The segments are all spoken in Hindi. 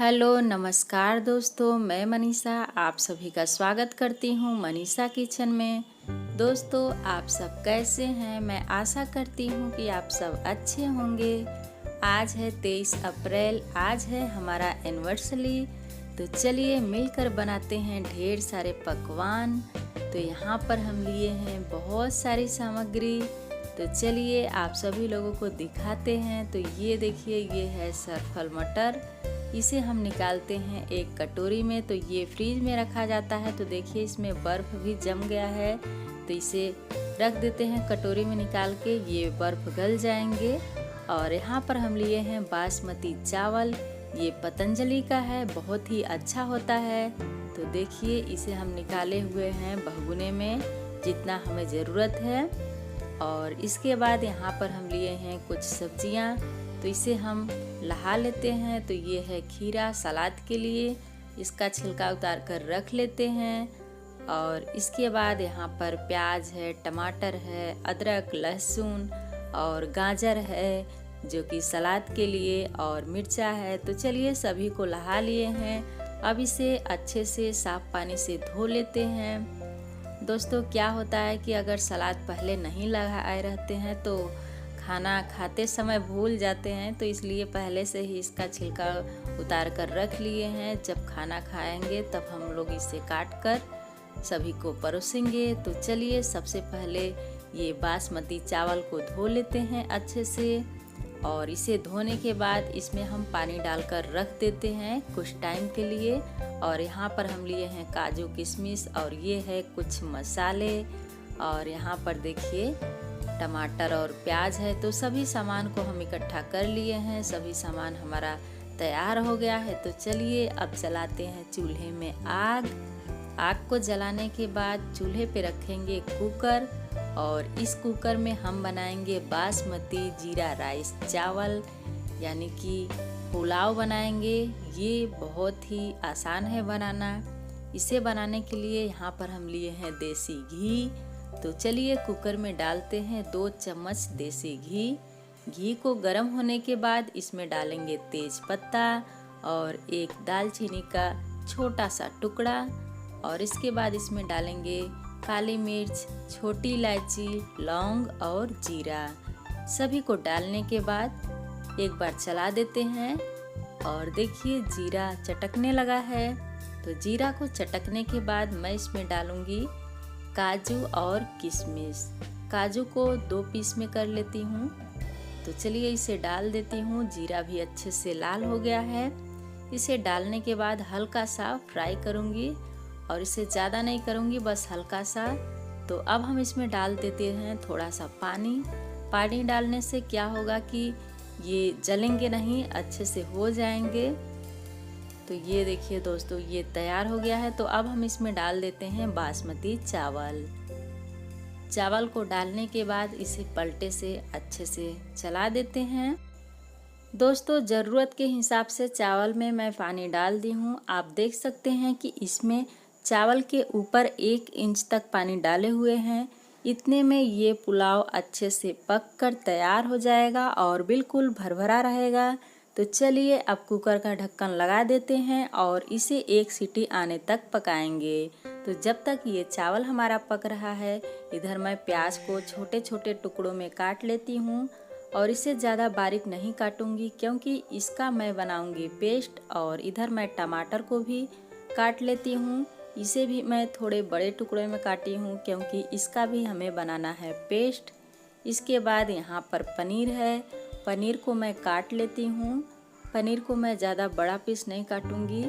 हेलो नमस्कार दोस्तों, मैं मनीषा आप सभी का स्वागत करती हूँ मनीषा किचन में। दोस्तों आप सब कैसे हैं? मैं आशा करती हूँ कि आप सब अच्छे होंगे। आज है 23 अप्रैल, आज है हमारा एनिवर्सरी। तो चलिए मिलकर बनाते हैं ढेर सारे पकवान। तो यहाँ पर हम लिए हैं बहुत सारी सामग्री। तो चलिए आप सभी लोगों को दिखाते हैं। तो ये देखिए, ये है सरफल मटर। इसे हम निकालते हैं एक कटोरी में। तो ये फ्रीज में रखा जाता है। तो देखिए इसमें बर्फ़ भी जम गया है। तो इसे रख देते हैं कटोरी में निकाल के, ये बर्फ़ गल जाएंगे। और यहाँ पर हम लिए हैं बासमती चावल। ये पतंजलि का है, बहुत ही अच्छा होता है। तो देखिए इसे हम निकाले हुए हैं भगोने में, जितना हमें ज़रूरत है। और इसके बाद यहाँ पर हम लिए हैं कुछ सब्जियाँ। तो इसे हम लहा लेते हैं। तो ये है खीरा, सलाद के लिए इसका छिलका उतार कर रख लेते हैं। और इसके बाद यहाँ पर प्याज है, टमाटर है, अदरक, लहसुन और गाजर है जो कि सलाद के लिए, और मिर्चा है। तो चलिए सभी को लहा लिए हैं। अब इसे अच्छे से साफ पानी से धो लेते हैं। दोस्तों क्या होता है कि अगर सलाद पहले नहीं लगाए रहते हैं तो खाना खाते समय भूल जाते हैं। तो इसलिए पहले से ही इसका छिलका उतार कर रख लिए हैं। जब खाना खाएंगे तब हम लोग इसे काट कर सभी को परोसेंगे। तो चलिए सबसे पहले ये बासमती चावल को धो लेते हैं अच्छे से। और इसे धोने के बाद इसमें हम पानी डालकर रख देते हैं कुछ टाइम के लिए। और यहाँ पर हम लिए हैं काजू, किशमिश और ये है कुछ मसाले। और यहाँ पर देखिए टमाटर और प्याज है। तो सभी सामान को हम इकट्ठा कर लिए हैं। सभी सामान हमारा तैयार हो गया है। तो चलिए अब जलाते हैं चूल्हे में आग। आग को जलाने के बाद चूल्हे पे रखेंगे कुकर। और इस कुकर में हम बनाएंगे बासमती जीरा राइस चावल, यानी कि पुलाव बनाएंगे। ये बहुत ही आसान है बनाना। इसे बनाने के लिए यहाँ पर हम लिए हैं देसी घी। तो चलिए कुकर में डालते हैं 2 चम्मच देसी घी। घी को गर्म होने के बाद इसमें डालेंगे तेज पत्ता और एक दालचीनी का छोटा सा टुकड़ा। और इसके बाद इसमें डालेंगे काली मिर्च, छोटी इलायची, लौंग और जीरा। सभी को डालने के बाद एक बार चला देते हैं। और देखिए जीरा चटकने लगा है। तो जीरा को चटकने के बाद मैं इसमें डालूंगी काजू और किशमिश। काजू को 2 पीस में कर लेती हूँ। तो चलिए इसे डाल देती हूँ। जीरा भी अच्छे से लाल हो गया है। इसे डालने के बाद हल्का सा फ्राई करूँगी, और इसे ज़्यादा नहीं करूँगी, बस हल्का सा। तो अब हम इसमें डाल देते हैं थोड़ा सा पानी। पानी डालने से क्या होगा कि ये जलेंगे नहीं, अच्छे से हो जाएंगे। तो ये देखिए दोस्तों, ये तैयार हो गया है। तो अब हम इसमें डाल देते हैं बासमती चावल। चावल को डालने के बाद इसे पलटे से अच्छे से चला देते हैं। दोस्तों ज़रूरत के हिसाब से चावल में मैं पानी डाल दी हूँ। आप देख सकते हैं कि इसमें चावल के ऊपर 1 इंच तक पानी डाले हुए हैं। इतने में ये पुलाव अच्छे से पक कर तैयार हो जाएगा और बिल्कुल भरभरा रहेगा। तो चलिए अब कुकर का ढक्कन लगा देते हैं और इसे 1 सीटी आने तक पकाएंगे। तो जब तक ये चावल हमारा पक रहा है, इधर मैं प्याज को छोटे छोटे टुकड़ों में काट लेती हूँ। और इसे ज़्यादा बारीक नहीं काटूंगी क्योंकि इसका मैं बनाऊंगी पेस्ट। और इधर मैं टमाटर को भी काट लेती हूँ। इसे भी मैं थोड़े बड़े टुकड़े में काटी हूँ क्योंकि इसका भी हमें बनाना है पेस्ट। इसके बाद यहाँ पर पनीर है। पनीर को मैं काट लेती हूँ। पनीर को मैं ज़्यादा बड़ा पीस नहीं काटूंगी।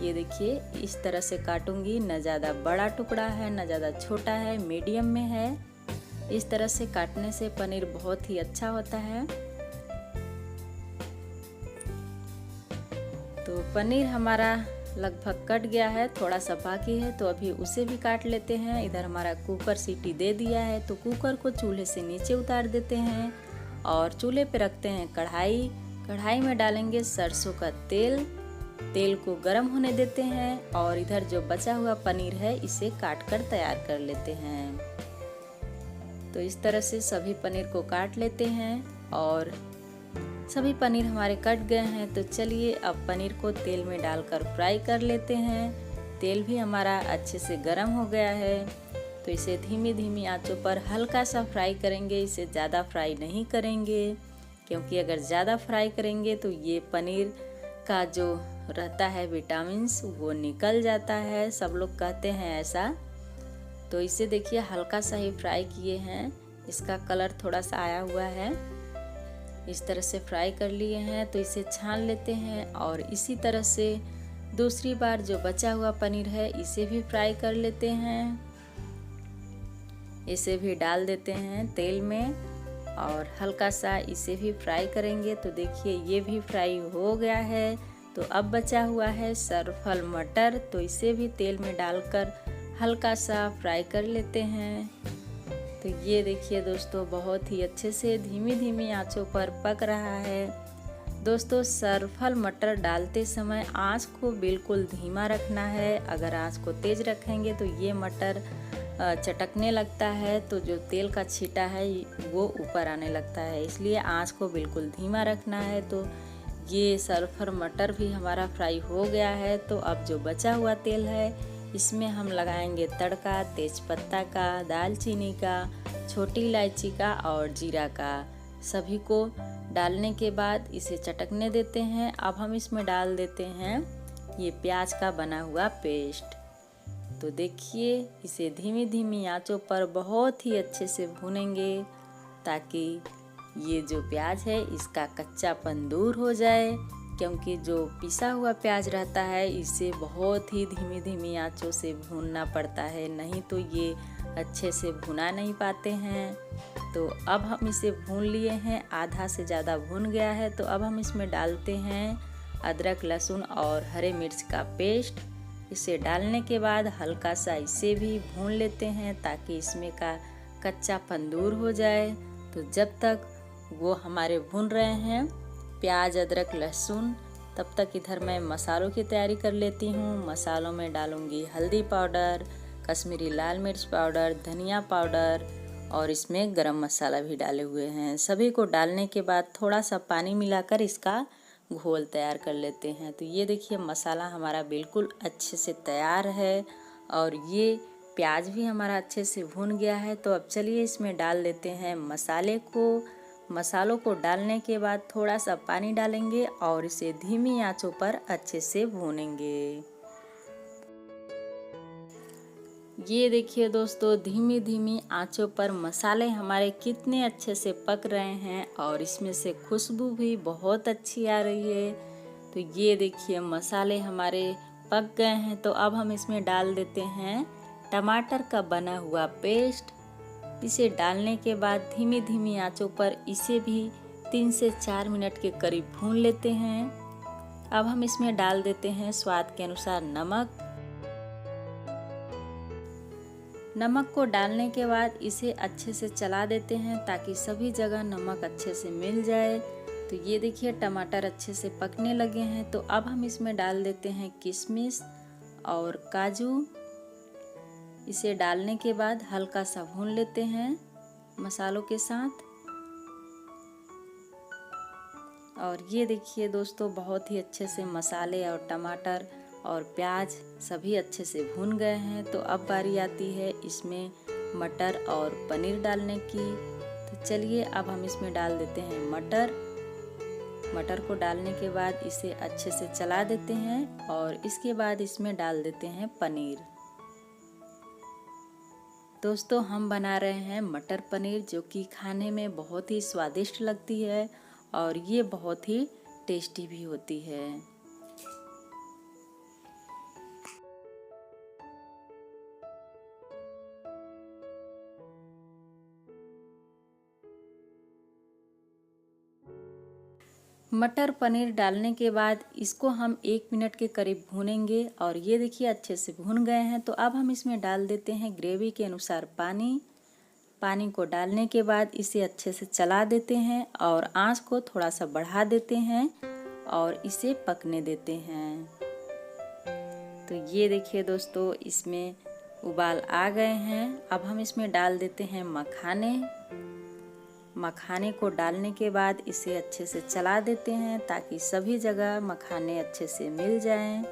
ये देखिए इस तरह से काटूंगी, न ज़्यादा बड़ा टुकड़ा है न ज़्यादा छोटा है, मीडियम में है। इस तरह से काटने से पनीर बहुत ही अच्छा होता है। तो पनीर हमारा लगभग कट गया है, थोड़ा सा बाकी है। तो अभी उसे भी काट लेते हैं। इधर हमारा कुकर सीटी दे दिया है। तो कुकर को चूल्हे से नीचे उतार देते हैं और चूल्हे पे रखते हैं कढ़ाई। कढ़ाई में डालेंगे सरसों का तेल। तेल को गर्म होने देते हैं और इधर जो बचा हुआ पनीर है इसे काट कर तैयार कर लेते हैं। तो इस तरह से सभी पनीर को काट लेते हैं और सभी पनीर हमारे कट गए हैं। तो चलिए अब पनीर को तेल में डालकर फ्राई कर लेते हैं। तेल भी हमारा अच्छे से गर्म हो गया है, तो इसे धीमी धीमी आंचों पर हल्का सा फ्राई करेंगे। इसे ज़्यादा फ्राई नहीं करेंगे, क्योंकि अगर ज़्यादा फ्राई करेंगे तो ये पनीर का जो रहता है विटामिन्स वो निकल जाता है, सब लोग कहते हैं ऐसा। तो इसे देखिए हल्का सा ही फ्राई किए हैं, इसका कलर थोड़ा सा आया हुआ है। इस तरह से फ्राई कर लिए हैं, तो इसे छान लेते हैं और इसी तरह से दूसरी बार जो बचा हुआ पनीर है इसे भी फ्राई कर लेते हैं। इसे भी डाल देते हैं तेल में और हल्का सा इसे भी फ्राई करेंगे। तो देखिए ये भी फ्राई हो गया है। तो अब बचा हुआ है सरफल मटर, तो इसे भी तेल में डालकर हल्का सा फ्राई कर लेते हैं। तो ये देखिए दोस्तों बहुत ही अच्छे से धीमी धीमी आंचों पर पक रहा है। दोस्तों सरफल मटर डालते समय आंच को बिल्कुल धीमा रखना है। अगर आंच को तेज रखेंगे तो ये मटर चटकने लगता है, तो जो तेल का छींटा है वो ऊपर आने लगता है, इसलिए आंच को बिल्कुल धीमा रखना है। तो ये सरफल मटर भी हमारा फ्राई हो गया है। तो अब जो बचा हुआ तेल है इसमें हम लगाएंगे तड़का तेजपत्ता का, दालचीनी का, छोटी इलायची का और जीरा का। सभी को डालने के बाद इसे चटकने देते हैं। अब हम इसमें डाल देते हैं ये प्याज का बना हुआ पेस्ट। तो देखिए इसे धीमी धीमी आंचों पर बहुत ही अच्छे से भूनेंगे, ताकि ये जो प्याज है इसका कच्चापन दूर हो जाए, क्योंकि जो पिसा हुआ प्याज रहता है इसे बहुत ही धीमी धीमी आंचों से भूनना पड़ता है, नहीं तो ये अच्छे से भुना नहीं पाते हैं। तो अब हम इसे भून लिए हैं, आधा से ज़्यादा भून गया है। तो अब हम इसमें डालते हैं अदरक लहसुन और हरे मिर्च का पेस्ट। इसे डालने के बाद हल्का सा इसे भी भून लेते हैं, ताकि इसमें का कच्चापन दूर हो जाए। तो जब तक वो हमारे भून रहे हैं प्याज अदरक लहसुन, तब तक इधर मैं मसालों की तैयारी कर लेती हूँ। मसालों में डालूँगी हल्दी पाउडर, कश्मीरी लाल मिर्च पाउडर, धनिया पाउडर और इसमें गरम मसाला भी डाले हुए हैं। सभी को डालने के बाद थोड़ा सा पानी मिलाकर इसका घोल तैयार कर लेते हैं। तो ये देखिए मसाला हमारा बिल्कुल अच्छे से तैयार है और ये प्याज भी हमारा अच्छे से भून गया है। तो अब चलिए इसमें डाल देते हैं मसाले को। मसालों को डालने के बाद थोड़ा सा पानी डालेंगे और इसे धीमी आंचों पर अच्छे से भूनेंगे। ये देखिए दोस्तों धीमी धीमी आंचों पर मसाले हमारे कितने अच्छे से पक रहे हैं और इसमें से खुशबू भी बहुत अच्छी आ रही है। तो ये देखिए मसाले हमारे पक गए हैं। तो अब हम इसमें डाल देते हैं टमाटर का बना हुआ पेस्ट। इसे डालने के बाद धीमी धीमी आंचों पर इसे भी 3 से 4 मिनट के करीब भून लेते हैं। अब हम इसमें डाल देते हैं स्वाद के अनुसार नमक। नमक को डालने के बाद इसे अच्छे से चला देते हैं, ताकि सभी जगह नमक अच्छे से मिल जाए। तो ये देखिए टमाटर अच्छे से पकने लगे हैं। तो अब हम इसमें डाल देते हैं किशमिश और काजू। इसे डालने के बाद हल्का सा भून लेते हैं मसालों के साथ। और ये देखिए दोस्तों बहुत ही अच्छे से मसाले और टमाटर और प्याज सभी अच्छे से भून गए हैं। तो अब बारी आती है इसमें मटर और पनीर डालने की। तो चलिए अब हम इसमें डाल देते हैं मटर। मटर को डालने के बाद इसे अच्छे से चला देते हैं और इसके बाद इसमें डाल देते हैं पनीर। दोस्तों हम बना रहे हैं मटर पनीर, जो कि खाने में बहुत ही स्वादिष्ट लगती है और ये बहुत ही टेस्टी भी होती है। मटर पनीर डालने के बाद इसको हम 1 मिनट के करीब भूनेंगे और ये देखिए अच्छे से भून गए हैं। तो अब हम इसमें डाल देते हैं ग्रेवी के अनुसार पानी। पानी को डालने के बाद इसे अच्छे से चला देते हैं और आंच को थोड़ा सा बढ़ा देते हैं और इसे पकने देते हैं। तो ये देखिए दोस्तों इसमें उबाल आ गए हैं। अब हम इसमें डाल देते हैं मखाने। मखाने को डालने के बाद इसे अच्छे से चला देते हैं ताकि सभी जगह मखाने अच्छे से मिल जाएं।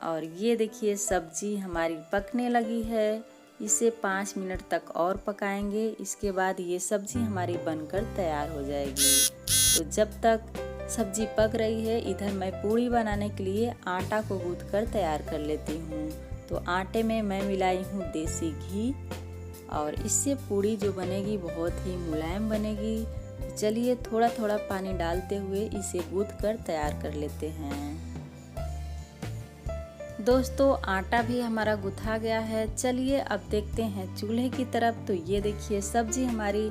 और ये देखिए सब्जी हमारी पकने लगी है। इसे 5 मिनट तक और पकाएंगे। इसके बाद ये सब्जी हमारी बनकर तैयार हो जाएगी। तो जब तक सब्जी पक रही है, इधर मैं पूड़ी बनाने के लिए आटा को गूँथ कर तैयार कर लेती हूँ। तो आटे में मैं मिलाई हूँ देसी घी और इससे पूड़ी जो बनेगी बहुत ही मुलायम बनेगी। चलिए थोड़ा थोड़ा पानी डालते हुए इसे गूँथ कर तैयार कर लेते हैं। दोस्तों आटा भी हमारा गुथा गया है। चलिए अब देखते हैं चूल्हे की तरफ। तो ये देखिए सब्जी हमारी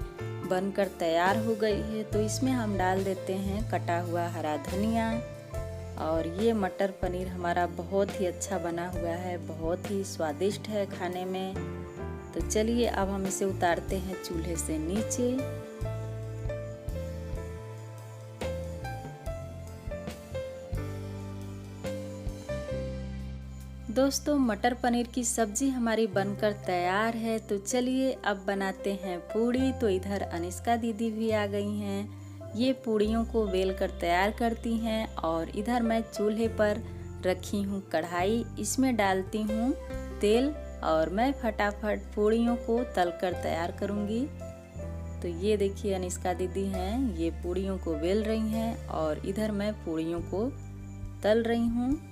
बनकर तैयार हो गई है। तो इसमें हम डाल देते हैं कटा हुआ हरा धनिया। और ये मटर पनीर हमारा बहुत ही अच्छा बना हुआ है, बहुत ही स्वादिष्ट है खाने में। तो चलिए अब हम इसे उतारते हैं चूल्हे से नीचे। दोस्तों मटर पनीर की सब्जी हमारी बनकर तैयार है। तो चलिए अब बनाते हैं पूड़ी। तो इधर अनिष्का दीदी भी आ गई हैं। ये पूड़ियों को बेल कर तैयार करती हैं। और इधर मैं चूल्हे पर रखी हूँ कढ़ाई, इसमें डालती हूँ तेल और मैं फटाफट पूड़ियों को तल कर तैयार करूँगी। तो ये देखिए अनिष्का दीदी हैं, ये पूड़ियों को बेल रही हैं और इधर मैं पूड़ियों को तल रही हूँ।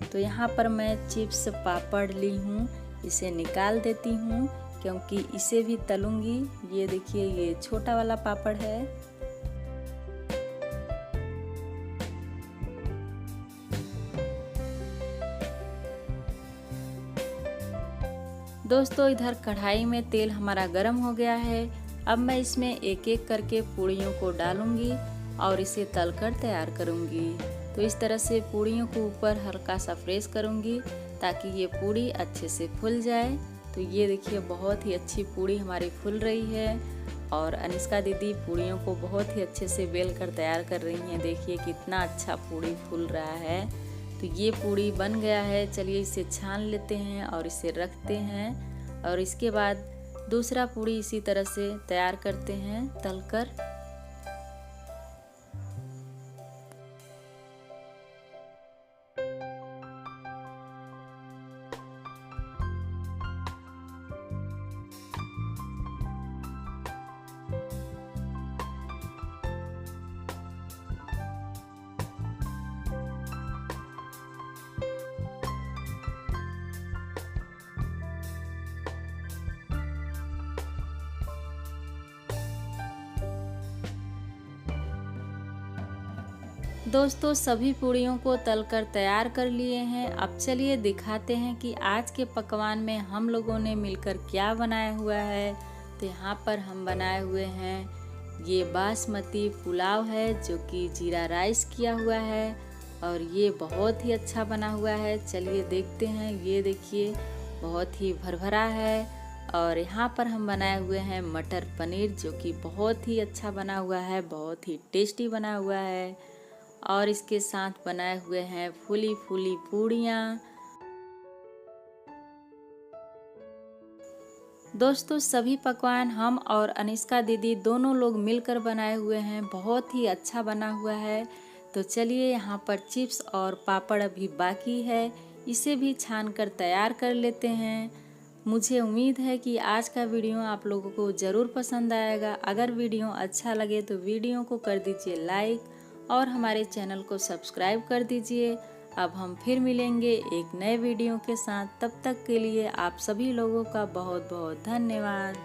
तो यहाँ पर मैं चिप्स पापड़ ली हूँ, इसे निकाल देती हूँ क्योंकि इसे भी तलूंगी। ये देखिए ये छोटा वाला पापड़ है। दोस्तों इधर कढ़ाई में तेल हमारा गर्म हो गया है। अब मैं इसमें एक एक करके पूड़ियों को डालूंगी और इसे तलकर तैयार करूंगी। तो इस तरह से पूड़ियों को ऊपर हल्का सा प्रेस करूंगी ताकि ये पूड़ी अच्छे से फूल जाए। तो ये देखिए बहुत ही अच्छी पूड़ी हमारी फूल रही है और अनिष्का दीदी पूड़ियों को बहुत ही अच्छे से बेल कर तैयार कर रही हैं। देखिए कितना अच्छा पूड़ी फूल रहा है। तो ये पूड़ी बन गया है। चलिए इसे छान लेते हैं और इसे रखते हैं और इसके बाद दूसरा पूड़ी इसी तरह से तैयार करते हैं तलकर। दोस्तों सभी पूड़ियों को तलकर तैयार कर लिए हैं। अब चलिए दिखाते हैं कि आज के पकवान में हम लोगों ने मिलकर क्या बनाया हुआ है। तो यहाँ पर हम बनाए हुए हैं ये बासमती पुलाव है जो कि जीरा राइस किया हुआ है और ये बहुत ही अच्छा बना हुआ है। चलिए देखते हैं। ये देखिए बहुत ही भरभरा है। और यहाँ पर हम बनाए हुए हैं मटर पनीर जो कि बहुत ही अच्छा बना हुआ है, बहुत ही टेस्टी बना हुआ है। और इसके साथ बनाए हुए हैं फूली फूली पूड़ियाँ। दोस्तों सभी पकवान हम और अनिष्का दीदी दोनों लोग मिलकर बनाए हुए हैं, बहुत ही अच्छा बना हुआ है। तो चलिए यहाँ पर चिप्स और पापड़ अभी बाकी है, इसे भी छान कर तैयार कर लेते हैं। मुझे उम्मीद है कि आज का वीडियो आप लोगों को ज़रूर पसंद आएगा। अगर वीडियो अच्छा लगे तो वीडियो को कर दीजिए लाइक और हमारे चैनल को सब्सक्राइब कर दीजिए। अब हम फिर मिलेंगे एक नए वीडियो के साथ। तब तक के लिए आप सभी लोगों का बहुत बहुत धन्यवाद।